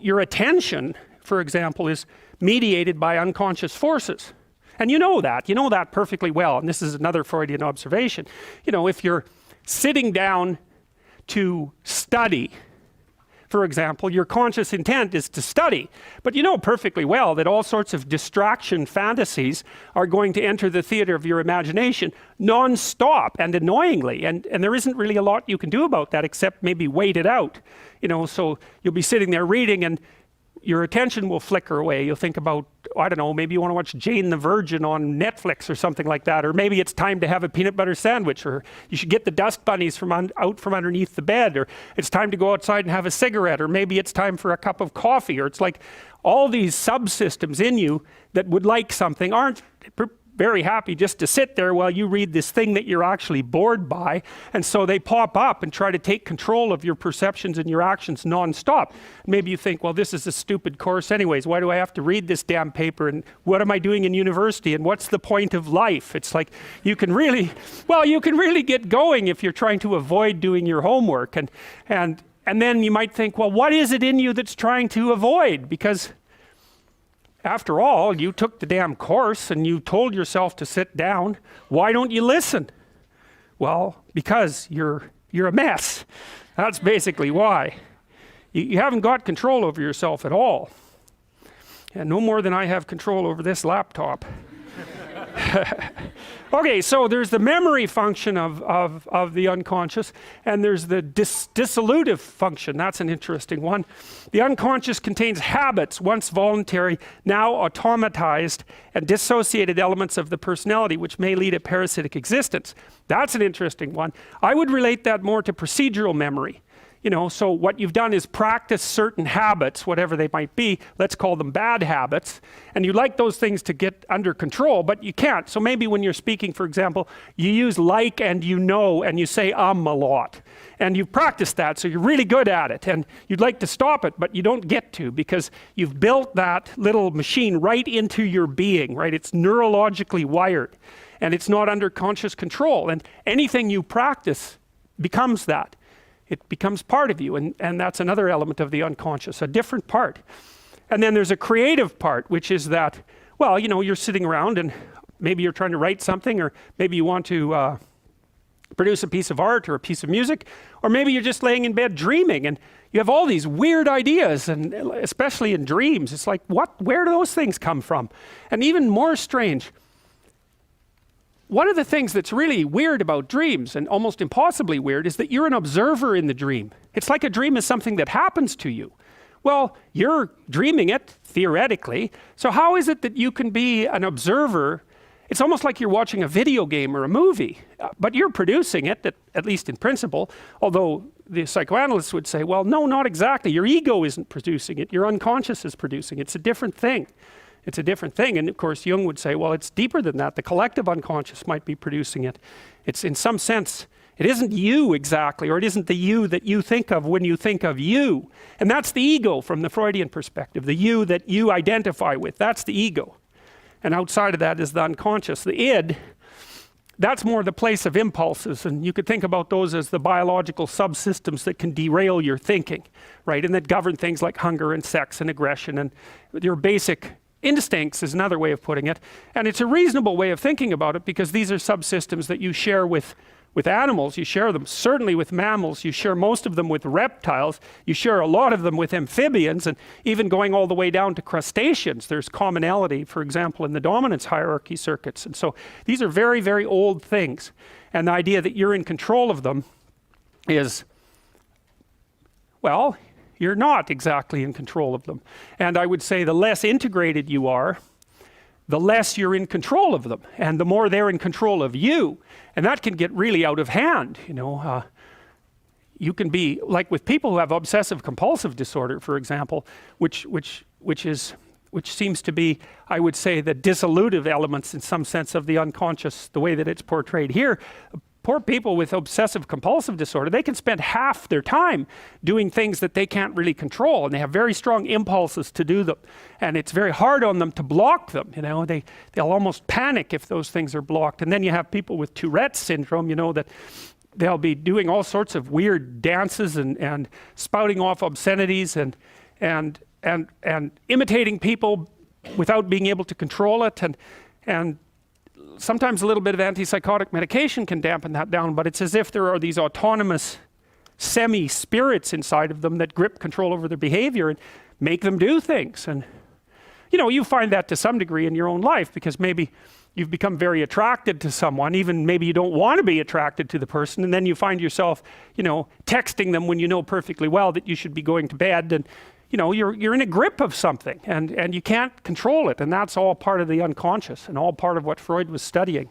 your attention, for example, is mediated by unconscious forces. And you know that perfectly well. And this is another Freudian observation. You know, if you're sitting down to study, for example, your conscious intent is to study. But you know perfectly well that all sorts of distraction fantasies are going to enter the theater of your imagination non-stop and annoyingly. And there isn't really a lot you can do about that except maybe wait it out. You know, so you'll be sitting there reading and your attention will flicker away. You'll think about, I don't know, maybe you want to watch Jane the Virgin on Netflix or something like that. Or maybe it's time to have a peanut butter sandwich, or you should get the dust bunnies out from underneath the bed, or it's time to go outside and have a cigarette, or maybe it's time for a cup of coffee. Or it's like all these subsystems in you that would like something aren't very happy just to sit there while you read this thing that you're actually bored by. And so they pop up and try to take control of your perceptions and your actions non-stop. Maybe you think, well, this is a stupid course anyways. Why do I have to read this damn paper? And what am I doing in university? And what's the point of life? It's like you can really get going if you're trying to avoid doing your homework. And then you might think, well, what is it in you that's trying to avoid? Because after all, you took the damn course and you told yourself to sit down. Why don't you listen? Well, because you're a mess. That's basically why. You haven't got control over yourself at all. And no more than I have control over this laptop. Okay, so there's the memory function of the unconscious, and there's the dissolutive function. That's an interesting one. The unconscious contains habits, once voluntary, now automatized, and dissociated elements of the personality, which may lead a parasitic existence. That's an interesting one. I would relate that more to procedural memory. You know, so what you've done is practice certain habits, whatever they might be. Let's call them bad habits. And you like those things to get under control, but you can't. So maybe when you're speaking, for example, you use like and you know, and you say a lot. And you've practiced that, so you're really good at it. And you'd like to stop it, but you don't get to, because you've built that little machine right into your being, right? It's neurologically wired, and it's not under conscious control. And anything you practice becomes that. It becomes part of you, and that's another element of the unconscious, a different part. And then there's a creative part, which is that, well, you know, you're sitting around and maybe you're trying to write something, or maybe you want to produce a piece of art or a piece of music, or maybe you're just laying in bed dreaming and you have all these weird ideas, and especially in dreams, it's like, where do those things come from? And even more strange, one of the things that's really weird about dreams, and almost impossibly weird, is that you're an observer in the dream. It's like a dream is something that happens to you. Well, you're dreaming it, theoretically, so how is it that you can be an observer? It's almost like you're watching a video game or a movie, but you're producing it, at least in principle, although the psychoanalysts would say, well, no, not exactly. Your ego isn't producing it, your unconscious is producing it. It's a different thing. It's a different thing. And of course, Jung would say, well, it's deeper than that. The collective unconscious might be producing it. It's in some sense, it isn't you exactly, or it isn't the you that you think of when you think of you. And that's the ego from the Freudian perspective, the you that you identify with. That's the ego. And outside of that is the unconscious. The id, that's more the place of impulses. And you could think about those as the biological subsystems that can derail your thinking, right? And that govern things like hunger and sex and aggression and your basic instincts is another way of putting it. And it's a reasonable way of thinking about it, because these are subsystems that you share with animals. You share them certainly with mammals. You share most of them with reptiles. You share a lot of them with amphibians, and even going all the way down to crustaceans. There's commonality, for example, in the dominance hierarchy circuits. And so these are very, very old things. And the idea that you're in control of them is, well, you're not exactly in control of them. And I would say the less integrated you are, the less you're in control of them, and the more they're in control of you. And that can get really out of hand. You know, you can be like with people who have obsessive compulsive disorder, for example, which seems to be, I would say, the dissolutive elements in some sense of the unconscious, the way that it's portrayed here. Poor people with obsessive compulsive disorder, they can spend half their time doing things that they can't really control, and they have very strong impulses to do them, and it's very hard on them to block them. You know, they'll almost panic if those things are blocked. And then you have people with Tourette's syndrome, you know, that they'll be doing all sorts of weird dances and spouting off obscenities, and and imitating people without being able to control it, and sometimes a little bit of antipsychotic medication can dampen that down, but it's as if there are these autonomous semi-spirits inside of them that grip control over their behavior and make them do things. And you know, you find that to some degree in your own life, because maybe you've become very attracted to someone, even maybe you don't want to be attracted to the person, and then you find yourself, you know, texting them when you know perfectly well that you should be going to bed, and you know, you're in a grip of something, and you can't control it, and that's all part of the unconscious and all part of what Freud was studying.